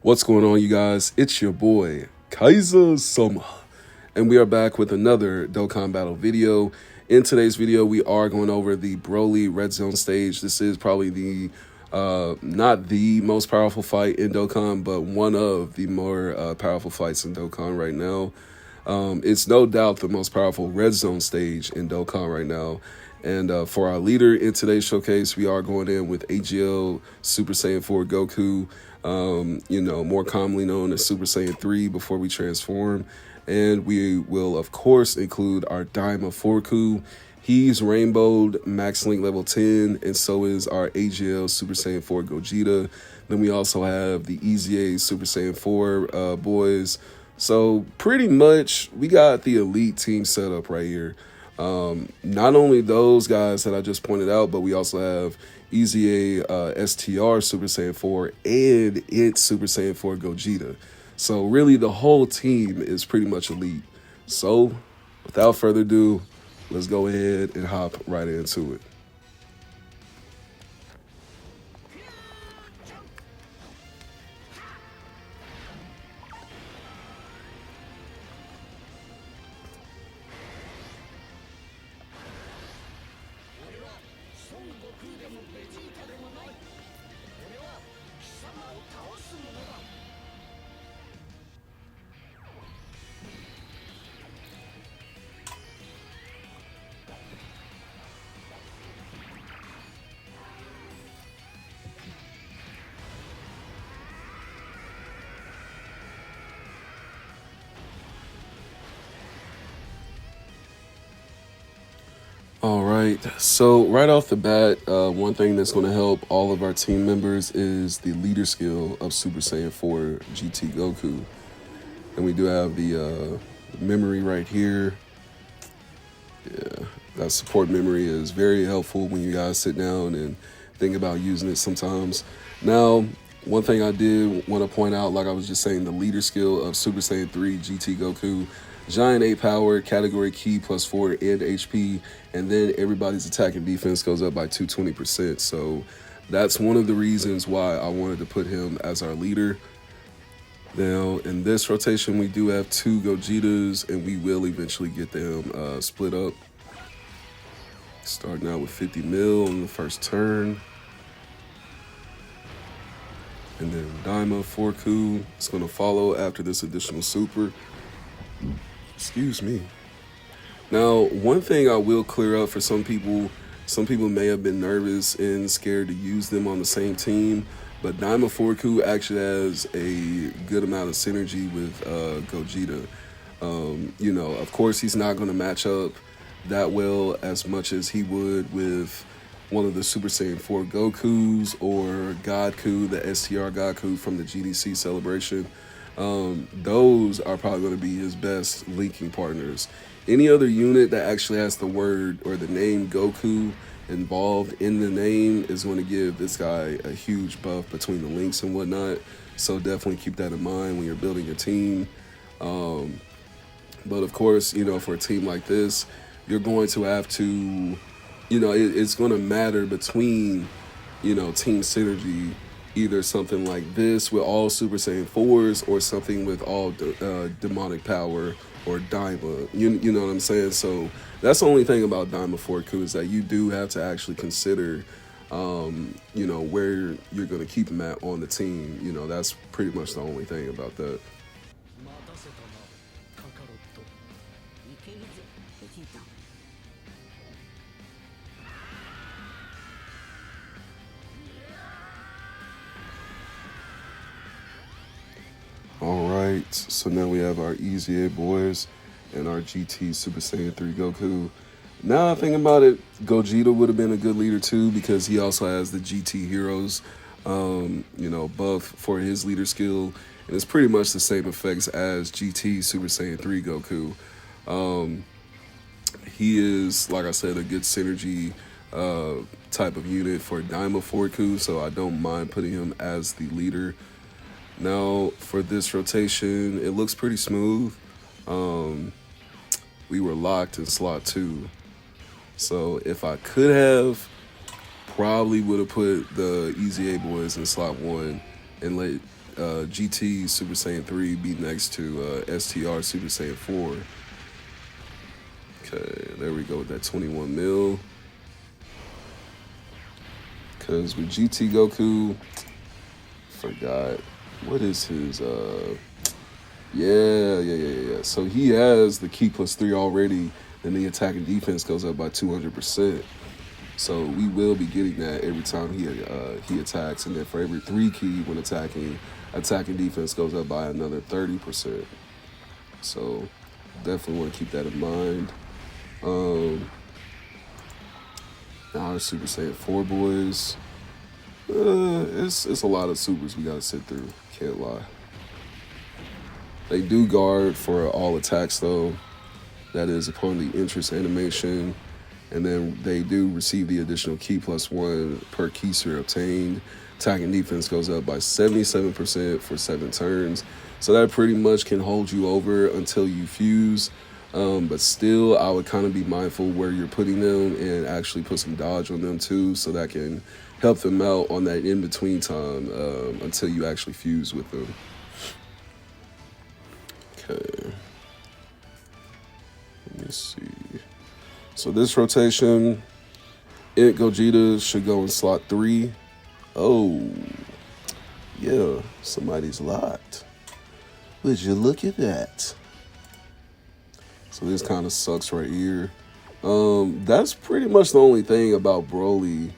What's going on, you guys? It's your boy, Kaiza-Sama, and we are back with another Dokkan Battle video. In today's video, we are going over the Broly Redzone stage. This is probably the, not the most powerful fight in Dokkan, but one of the more powerful fights in Dokkan right now. It's no doubt the most powerful Redzone stage in Dokkan right now. And for our leader in today's showcase, we are going in with AGL Super Saiyan 4 Goku, more commonly known as Super Saiyan 3 before we transform. And we will, of course, include our Daima Forku. He's rainbowed, max link level 10, and so is our AGL Super Saiyan 4 Gogeta. Then we also have the EZA Super Saiyan 4 boys. So pretty much we got the elite team set up right here. Not only those guys that I just pointed out, but we also have EZA STR Super Saiyan 4 and its Super Saiyan 4 Gogeta. So really the whole team is pretty much elite. So without further ado, let's go ahead and hop right into it. All right, so right off the bat, one thing that's going to help all of our team members is the leader skill of Super Saiyan 4 GT Goku. And we do have the memory right here. Yeah, that support memory is very helpful when you guys sit down and think about using it sometimes. Now, one thing I did want to point out, like I was just saying, the leader skill of Super Saiyan 3 GT Goku. Giant 8 power, category key +4 and HP, and then everybody's attack and defense goes up by 220%. So that's one of the reasons why I wanted to put him as our leader. Now, in this rotation, we do have 2 Gogetas, and we will eventually get them split up. Starting out with 50 mil on the first turn. And then Daima Forku is going to follow after this additional super. Excuse me. Now, one thing I will clear up for some people may have been nervous and scared to use them on the same team, but Daima Forku actually has a good amount of synergy with Gogeta. Of course, he's not going to match up that well as much as he would with one of the Super Saiyan 4 Gokus or Godku, the STR Godku from the GDC celebration. Those are probably going to be his best linking partners. Any other unit that actually has the word or the name Goku involved in the name is going to give this guy a huge buff between the links and whatnot. So definitely keep that in mind when you're building your team. But of course, for a team like this, you're going to have to, it's going to matter between, team synergy. Either something like this with all Super Saiyan 4s or something with all demonic power or Daima. You know what I'm saying? So that's the only thing about Daima Forku is that you do have to actually consider, where you're going to keep him at on the team. That's pretty much the only thing about that. Alright, so now we have our EZA boys and our GT Super Saiyan 3 Goku. Now I think about it, Gogeta would have been a good leader too because he also has the GT Heroes, buff for his leader skill. And it's pretty much the same effects as GT Super Saiyan 3 Goku. He is, like I said, a good synergy type of unit for Daima Forku, so I don't mind putting him as the leader. Now, for this rotation, it looks pretty smooth. We were locked in slot 2. So if I could have, probably would have put the EZA boys in slot 1 and let GT Super Saiyan 3 be next to STR Super Saiyan 4. Okay, there we go with that 21 mil. Because with GT Goku, forgot, what is his, yeah. So he has the Ki +3 already, and the attack and defense goes up by 200%. So we will be getting that every time he attacks, and then for every 3 Ki when attacking defense goes up by another 30%. So definitely want to keep that in mind. Now our Super Saiyan 4 boys, it's a lot of supers we gotta sit through. Can't lie. They do guard for all attacks though. That is upon the interest animation. And then they do receive the additional Ki +1 per Ki sphere obtained. Attack and defense goes up by 77% for 7 turns. So that pretty much can hold you over until you fuse. But still, I would kind of be mindful where you're putting them and actually put some dodge on them too, so that can help them out on that in-between time until you actually fuse with them. Okay. Let me see. So this rotation, Gogeta should go in slot 3. Oh, yeah, somebody's locked. Would you look at that? So this kind of sucks right here. That's pretty much the only thing about Broly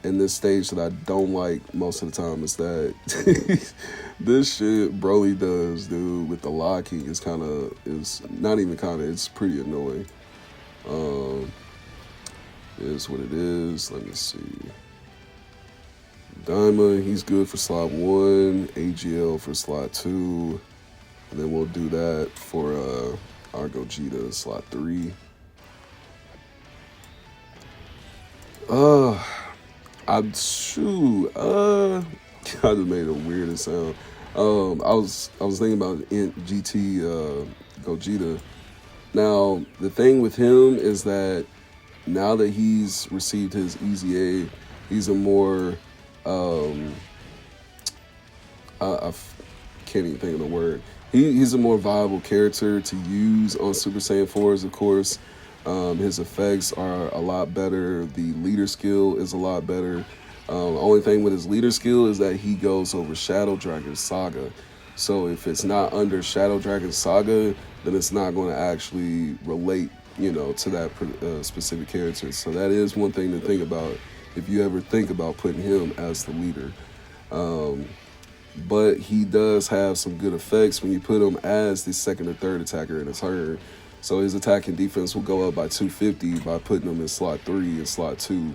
in this stage that I don't like most of the time is that this shit Broly does, dude, with the locking is not even kind of, it's pretty annoying. Is what it is. Let me see. Daima, he's good for slot 1, AGL for slot 2, and then we'll do that for our Gogeta slot 3. I just made a weirdest sound. I was thinking about GT Gogeta. Now the thing with him is that now that he's received his Easy A, he's a more I can't even think of the word. He's a more viable character to use on Super Saiyan 4s, of course. His effects are a lot better. The leader skill is a lot better. Only thing with his leader skill is that he goes over Shadow Dragon Saga. So if it's not under Shadow Dragon Saga, then it's not going to actually relate, to that specific character. So that is one thing to think about if you ever think about putting him as the leader. But he does have some good effects when you put him as the second or third attacker in a turn. So his attack and defense will go up by 250 by putting him in slot 3 and slot 2.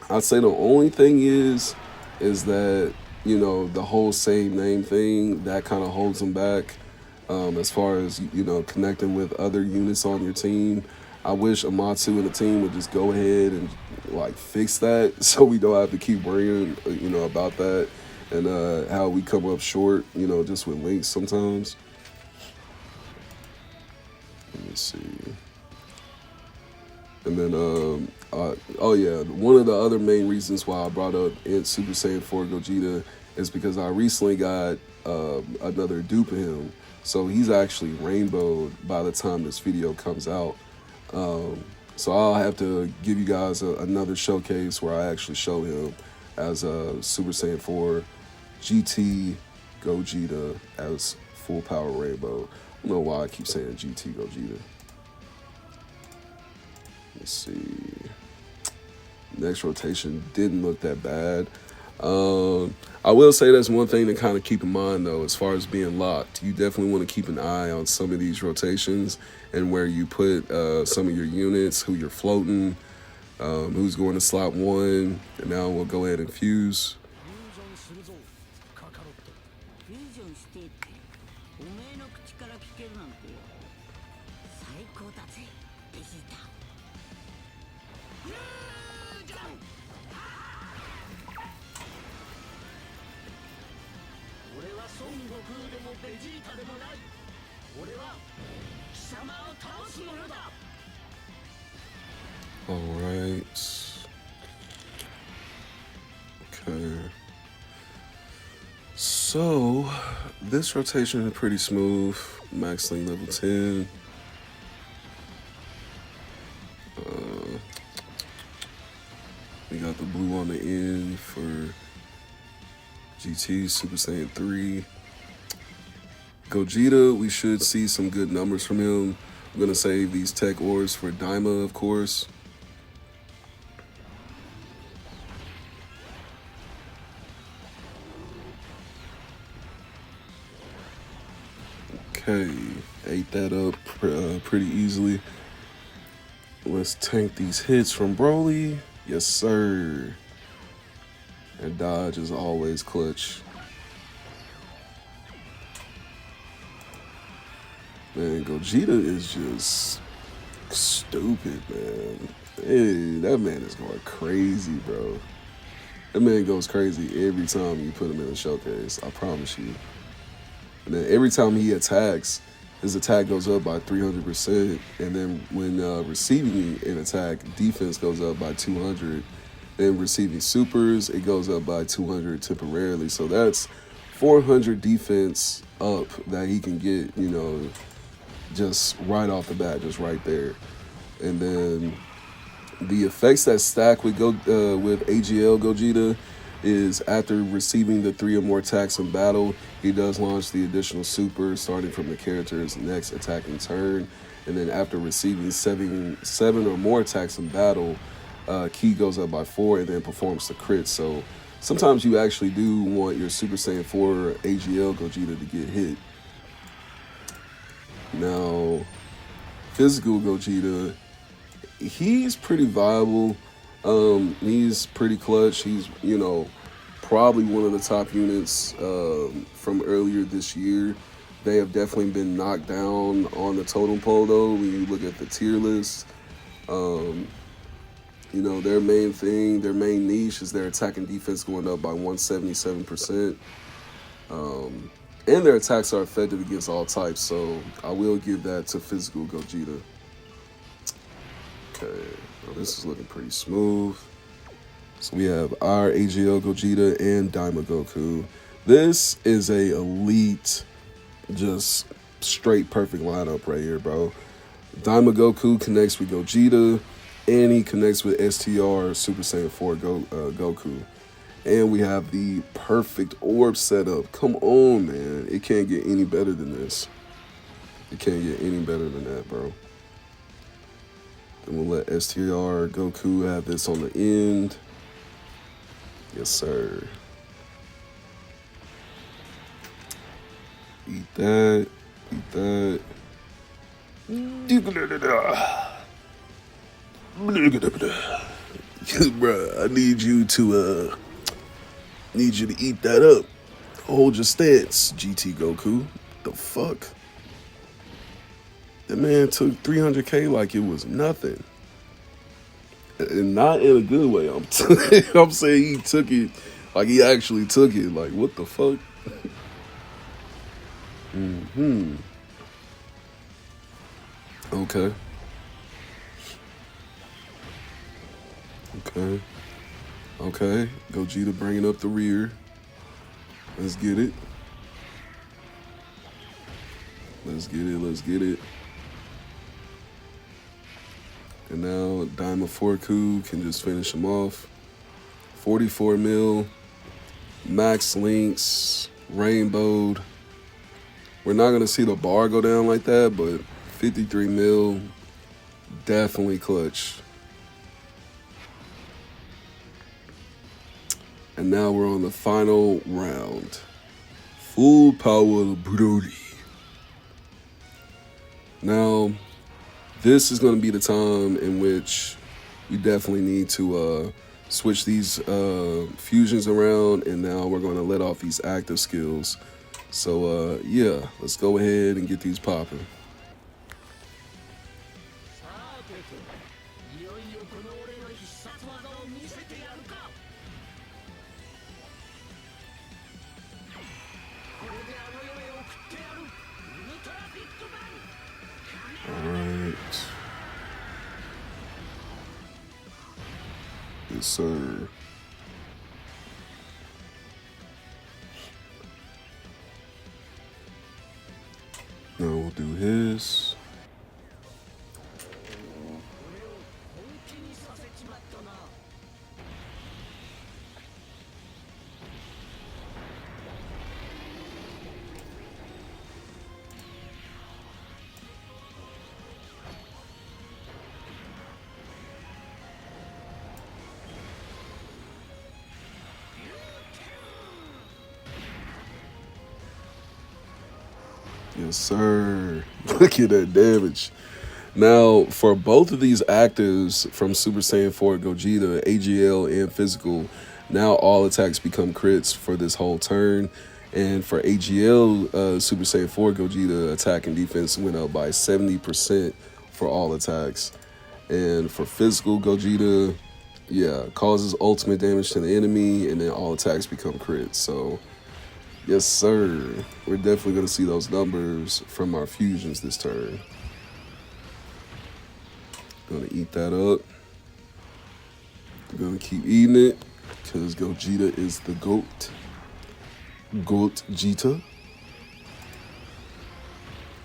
I'd say the only thing is that, the whole same name thing, that kind of holds him back as far as, connecting with other units on your team. I wish Amatsu and the team would just go ahead and fix that so we don't have to keep worrying, about that and how we come up short, just with links sometimes. Let me see. And then, one of the other main reasons why I brought up in Super Saiyan 4 Gogeta is because I recently got another dupe of him. So he's actually rainbowed by the time this video comes out. So I'll have to give you guys another showcase where I actually show him as a Super Saiyan 4 GT Gogeta as full power rainbow. I don't know why I keep saying GT Gogeta. Let's see. Next rotation didn't look that bad. I will say that's one thing to kind of keep in mind, though, as far as being locked. You definitely want to keep an eye on some of these rotations and where you put some of your units, who you're floating, who's going to slot 1. And now we'll go ahead and fuse. All right. Okay. So, this rotation is pretty smooth. Max Link level 10. We got the blue on the end for GT Super Saiyan 3. Gogeta, we should see some good numbers from him. I'm going to save these tech ores for Daima, of course. Okay, ate that up pretty easily. Let's tank these hits from Broly. Yes, sir. And dodge is always clutch. Man, Gogeta is just stupid, man. Hey, that man is going crazy, bro. That man goes crazy every time you put him in a showcase. I promise you. And then every time he attacks, his attack goes up by 300%. And then when receiving an attack, defense goes up by 200. Then receiving supers, it goes up by 200 temporarily. So that's 400 defense up that he can get, you know, just right off the bat, just right there. And then the effects that stack with AGL Gogeta is after receiving the 3 or more attacks in battle, he does launch the additional super starting from the character's next attacking turn. And then after receiving seven or more attacks in battle, Ki goes up by 4 and then performs the crit. So sometimes you actually do want your Super Saiyan 4 AGL Gogeta to get hit. Now, physical Gogeta, he's pretty viable. He's pretty clutch. He's, you know, probably one of the top units from earlier this year. They have definitely been knocked down on the totem pole, though, when you look at the tier list. You know, their main thing, their main niche is their attack and defense going up by 177%. And their attacks are effective against all types, so I will give that to physical Gogeta. Okay, well, this is looking pretty smooth. So we have our AGL Gogeta and Daima Goku. This is a elite, just straight perfect lineup right here, bro. Daima Goku connects with Gogeta, and he connects with STR Super Saiyan 4 Goku. And we have the perfect orb setup. Come on, man. It can't get any better than this. It can't get any better than that, bro. Then we'll let STR Goku have this on the end. Yes, sir. Eat that. Eat that. Bruh, I need you to eat that up. Hold your stance, GT Goku. The fuck? That man took 300K like it was nothing. And not in a good way. I'm saying he took it like he actually took it. Like, what the fuck? Okay. Okay. Okay. Gogeta bringing up the rear. Let's get it. Let's get it. Let's get it. And now Daima Forku can just finish him off. 44 mil. Max Links. Rainbowed. We're not going to see the bar go down like that, but 53 mil. Definitely clutch. And now we're on the final round. Full power Brody. Now, this is going to be the time in which we definitely need to switch these fusions around, and now we're going to let off these active skills. So, yeah, let's go ahead and get these popping. Alright. Yes, sir. Now we'll do his. Yes, sir. Look at that damage. Now, for both of these actives from Super Saiyan 4 Gogeta, AGL, and Physical, now all attacks become crits for this whole turn. And for AGL, Super Saiyan 4 Gogeta, attack and defense went up by 70% for all attacks. And for Physical Gogeta, yeah, causes ultimate damage to the enemy, and then all attacks become crits. So, yes, sir. We're definitely going to see those numbers from our fusions this turn. Gonna eat that up. Gonna keep eating it because Gogeta is the GOAT. GOAT Jita.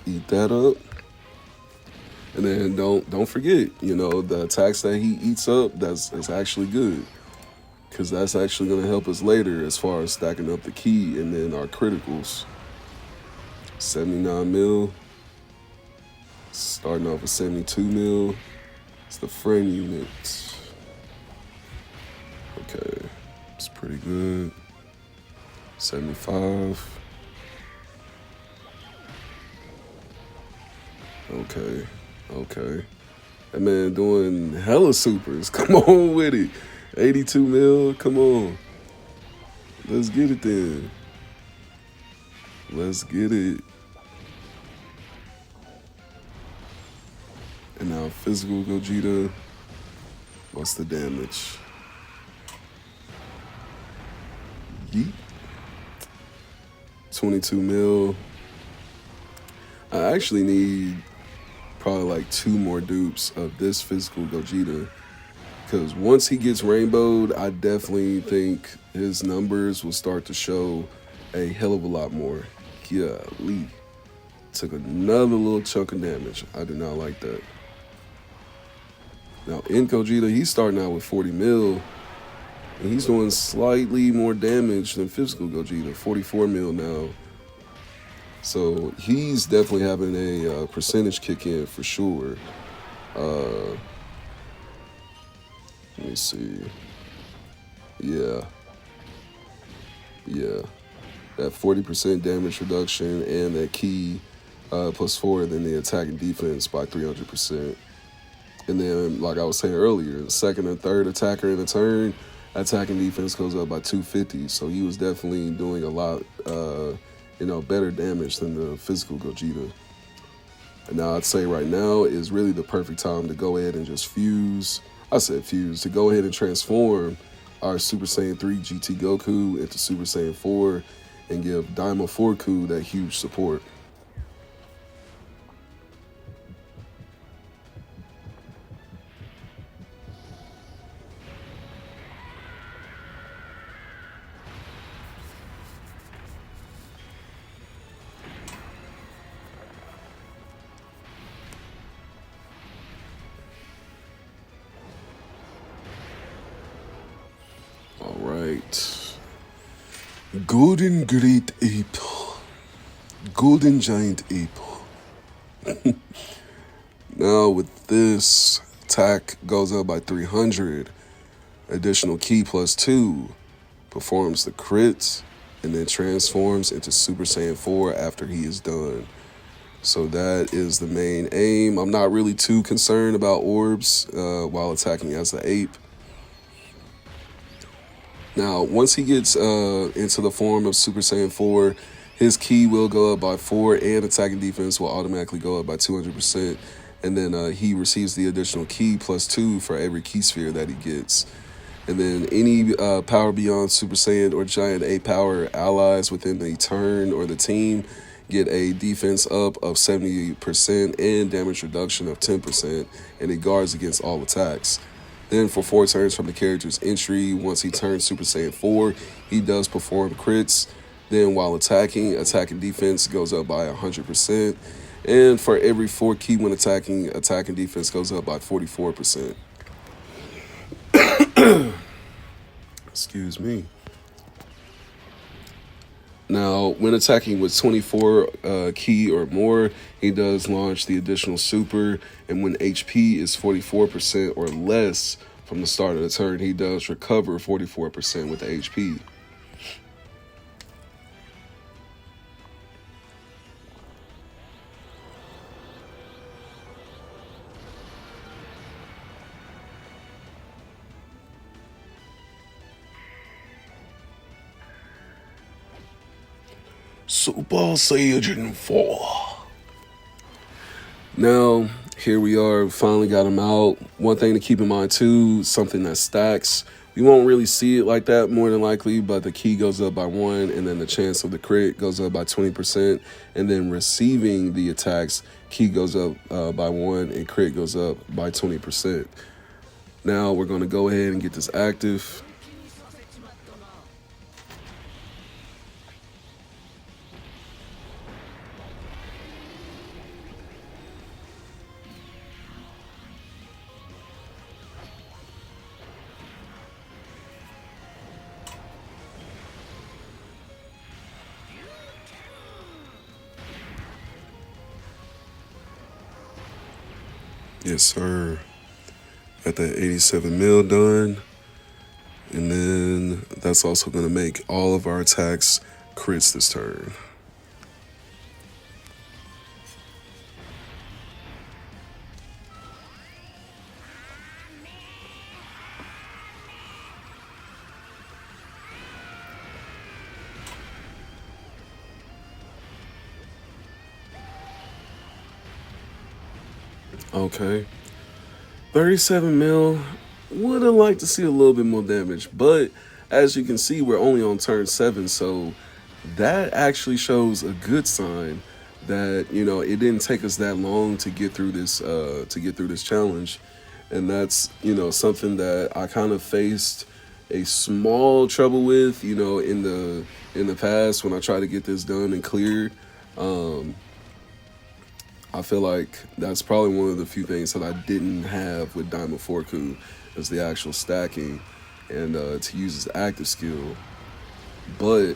Eat that up. And then don't forget, you know, the attacks that he eats up, that's actually good. Because that's actually going to help us later as far as stacking up the key and then our criticals. 79 mil. Starting off with 72 mil. It's the frame unit. Okay. It's pretty good. 75. Okay. Okay. That man doing hella supers. Come on with it. 82 mil. Come on. Let's get it then. Let's get it. And now Physical Gogeta. What's the damage? Yeet. 22 mil. I actually need probably like 2 more dupes of this Physical Gogeta. Because once he gets rainbowed, I definitely think his numbers will start to show a hell of a lot more. Golly. Took another little chunk of damage. I do not like that. Now, in Gogeta, he's starting out with 40 mil. And he's doing slightly more damage than Physical Gogeta. 44 mil now. So he's definitely having a percentage kick in for sure. Let me see. Yeah. That 40% damage reduction and that key +4, then the attack and defense by 300%. And then, like I was saying earlier, the second and third attacker in a turn, attack and defense goes up by 250. So he was definitely doing a lot, better damage than the Physical Gogeta. And now I'd say right now is really the perfect time to go ahead and just fuse. I said fuse, to go ahead and transform our Super Saiyan 3 GT Goku into Super Saiyan 4 and give Daima 4Ku that huge support. All right. Golden Great Ape. Golden Giant Ape. Now with this, attack goes up by 300. Additional key +2. Performs the crits and then transforms into Super Saiyan 4 after he is done. So that is the main aim. I'm not really too concerned about orbs while attacking as the ape. Now, once he gets into the form of Super Saiyan 4, his ki will go up by 4 and attack and defense will automatically go up by 200%. And then he receives the additional ki +2 for every ki sphere that he gets. And then any power beyond Super Saiyan or Giant A power allies within the turn or the team get a defense up of 70% and damage reduction of 10%, and it guards against all attacks. Then for 4 turns from the character's entry, once he turns Super Saiyan 4, he does perform crits. Then while attacking, attack and defense goes up by 100%. And for every 4 ki when attacking defense goes up by 44%. Excuse me. Now, when attacking with 24 ki or more, he does launch the additional super, and when HP is 44% or less from the start of the turn, he does recover 44% with the HP. Super Saiyan 4. Now, here we are, finally got him out. One thing to keep in mind too, something that stacks. We won't really see it like that more than likely, but the ki goes up by 1, and then the chance of the crit goes up by 20%, and then receiving the attacks, ki goes up by 1, and crit goes up by 20%. Now we're gonna go ahead and get this active. Yes, sir. Got that 87 mil done. And then that's also going to make all of our attacks crits this turn. Okay. 37 mil. Would have liked to see a little bit more damage, but as you can see, we're only on turn 7, so that actually shows a good sign that, you know, it didn't take us that long to get through this challenge. And that's, you know, something that I kind of faced a small trouble with, you know, in the past when I tried to get this done and cleared. I feel like that's probably one of the few things that I didn't have with Diamond Forku is the actual stacking and to use his active skill. But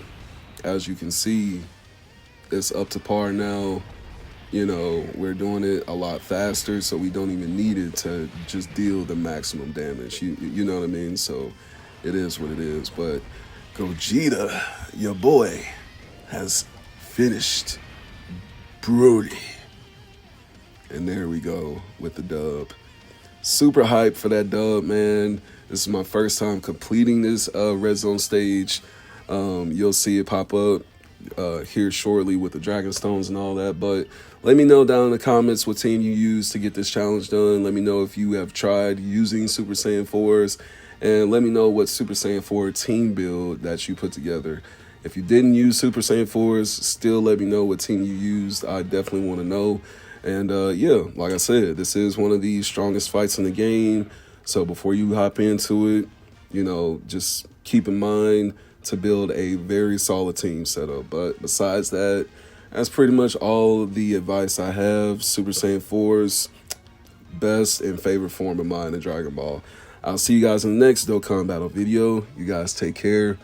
as you can see, it's up to par now. You know, we're doing it a lot faster, so we don't even need it to just deal the maximum damage. You know what I mean? So it is what it is. But Gogeta, your boy, has finished Brody. And there we go with the dub. Super hyped for that dub, man. This is my first time completing this Redzone stage. You'll see it pop up here shortly with the Dragon Stones and all that. But let me know down in the comments what team you use to get this challenge done. Let me know if you have tried using Super Saiyan 4s. And let me know what Super Saiyan 4 team build that you put together. If you didn't use Super Saiyan 4s, still let me know what team you used. I definitely want to know. And yeah, like I said, this is one of the strongest fights in the game. So before you hop into it, you know, just keep in mind to build a very solid team setup. But besides that, that's pretty much all the advice I have. Super Saiyan 4's best and favorite form of mine in Dragon Ball. I'll see you guys in the next Dokkan Battle video. You guys take care.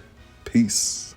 Peace.